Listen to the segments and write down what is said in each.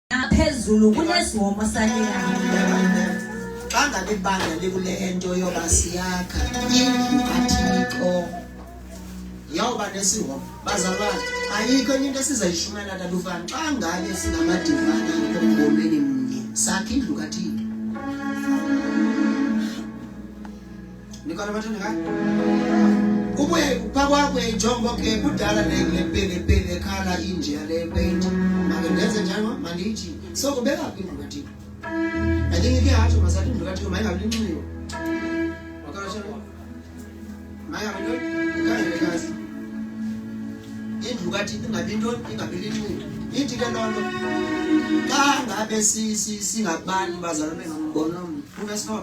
Phezulu kunesimo salelayo. Xa ngabe ibanga likule ento yoba siyakha indlu kaThixo yawuba nesihombo bazalwane, ayikho enye into esizayishumela tatufana xa ngabe singamadivana ombonweni mnye sakha indlu kaThixo. Nikona bathanda ka ubuye phakwakho ijongo ke kudala le khala inje yale paint make ndenze njalo mandithi so kubeka indlu kaThixo. I think if you have to massage indlu kaThixo mayingabi linxiwa wakala shela mayingabi kazi indlu kaThixo ingabi into ingabi linxiwa ithi ke lonto xa ngabe singabani bazalwane ngombono uverse 4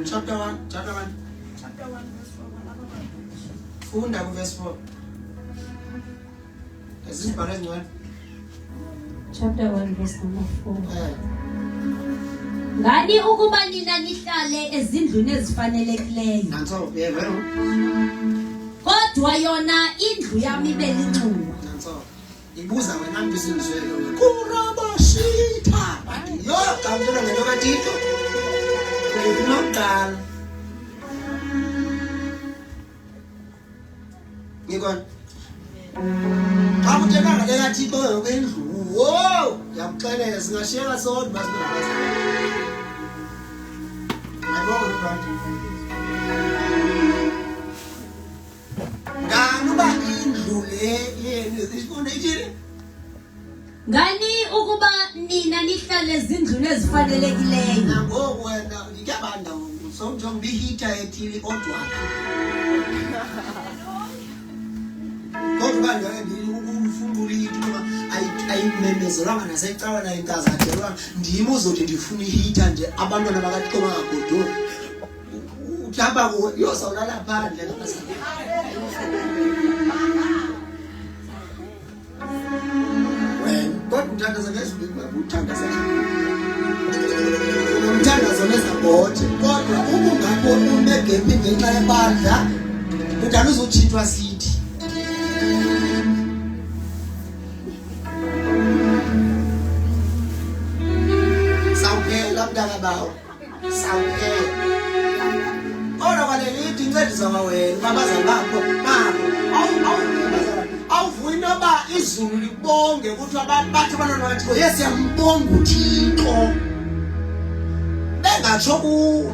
chapter 1 verse 4 funda ku verse 4 ezibhale ngani Chapter 1 verse number 4. Ngani ukuba nina nihlale ezindlini ezifanelekileyo. Nanso yebo. Kodwa yona indlu yami belinxuwa. Nanso. Ibuza wena mbizindizwele wena. Kurabashitha. Bathi yo kamntwana ngento kaThixo. Kunoqala. Ngikona. Xa kutheka ngale kaThixo ngokwendlu. Whoa! Yakuxelela singashiyeka sodwa singabazi. Ayibona bantu. Nganuba indlu le yenu isifunda ithini? Ngani ukuba nina nihlale ezindlini ezifanelekileyo. Nangoku wena ngiyabanda sonke ngihita ethili kodwa. Kodwa ngeke ukufungula into ayimemezolanga nasecawana inkazadelwa ndimo uzothi ndifuna ihita nje abantwana bakaThixo bangagodo uthaba ku yosawulala phandle wena kodwa uthandaza ngezulu uthandaza umthandazo nezabhote kodwa ubungakho unegempi ngenxa yebandla udala uzochithwa sithi bawo sawukela ora kwalelithi incediso kwawena babazali bakho mama awuvuyi noba izulu libonge ukuthi abantu bathi abantwana baThixo yes siyambonga uThixo bengatsho kuwe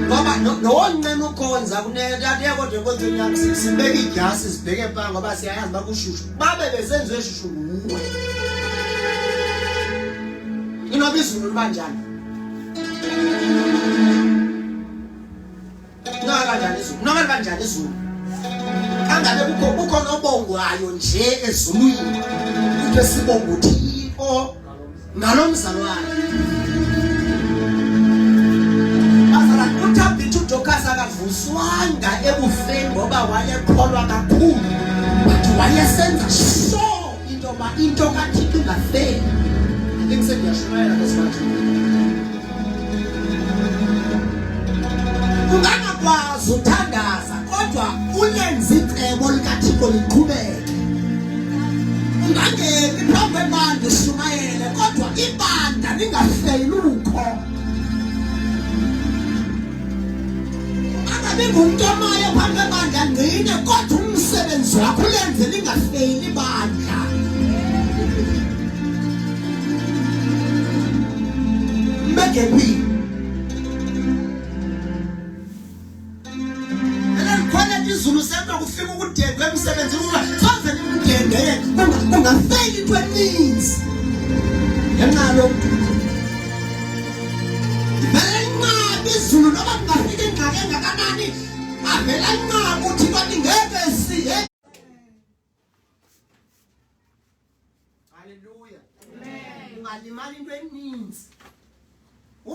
ngoba nowonqena ukhonza kunetatiya kodwa enkonzweni yami sibeka idyasi sibheke phaa ngoba siyayazi bakushushu babe besenziwe shushu nguwe inoba izulu liba njani Noma kanjani izulu angabe kukho nobongwayo nje ezulwini into esibonga uThixo ngalomzalwane asala uThabitha uDokas akavuswanga ebufeni ngoba wayekholwa kakhulu wathi wayesenza into kaThixo ingafeli I think sendiyashumayela ngesikhathi ungangakwazi uthandaza kodwa uyenza icebo likaThixo liqhubeke ungangeni phambi kwebandla ushumayele kodwa ibandla lingafeyili ukho angabi ngumntu omayo phambi kwebandla ngqine kodwa umsebenzi wakho ulenze lingafeyili ibandla mbekephi izulu sento kufika ukudenge emsebenzini uma sonke nikudengeke ungafeyili into eninzi ngenxa lokhu vele inqaba izulu noba kungafika ingxaki engakanani avela inqaba uthi kwathi ngeke siye haleluya amen ungalimali into eninzi